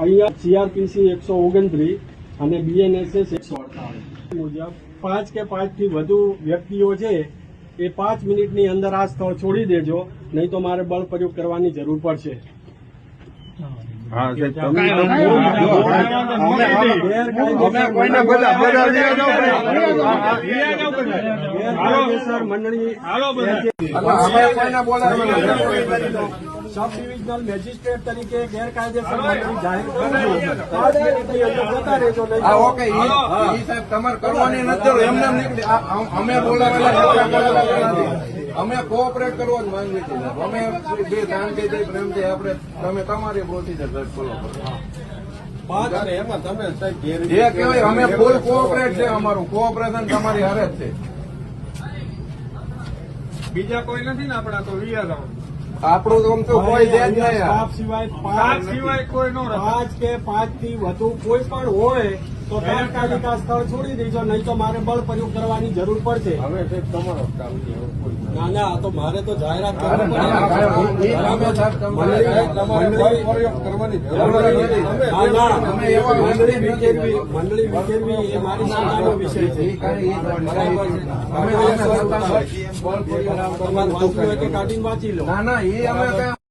અહીંયા CRPC 129 અને BNSS 148 મુજબ 5 કે 5 થી વધુ વ્યક્તિઓ છે એ 5 મિનિટની અંદર આ સ્થળ છોડી દેજો, નહીં તો મારે બળ પ્રયોગ કરવાની જરૂર પડશે. ગેરકાયદેસર મંડળી સબ ડિવિઝનલ મેજિસ્ટ્રેટ તરીકે ગેરકાયદેસર મંડળી જાહેર કરું છું. 5 મિનિટની અંદર જતા રહેજો. ઓકે, સાહેબ તમારે કરવાની નથી, એમને નીકળી અમે બોલાવેલા, અમે કોઓપરેટ કરવા જ માંગીએ છીએ. અમે બે શાંતિથી પ્રેમથી આપણે તમે તમારી પ્રોસીજર ફોલો કરો. એમાં તમે જે કહેવાય અમે ફૂલ કોઓપરેટ છે, અમારું કોઓપરેશન તમારી હારે જ છે. બીજા કોઈ નથી ને આપડા તો વિયા આપણું તો આમ તો કોઈ છે જ નહીં. સ્ટાફ સિવાય કોઈ નો 5 કે 5 થી વધુ કોઈ પણ હોય તો તાત્કાલિક આ સ્થળ છોડી દેજો, નહીં તો મારે બળ પ્રયોગ કરવાની જરૂર પડશે. હવે તમારો કામ છે. ના તો મારે તો જાહેરાત મંડળી વિખેરવી એ મારી સત્તાનો વિષય છે. તમારે વાંચવું હોય કે કાઢીને વાંચી લો. ના એ અમે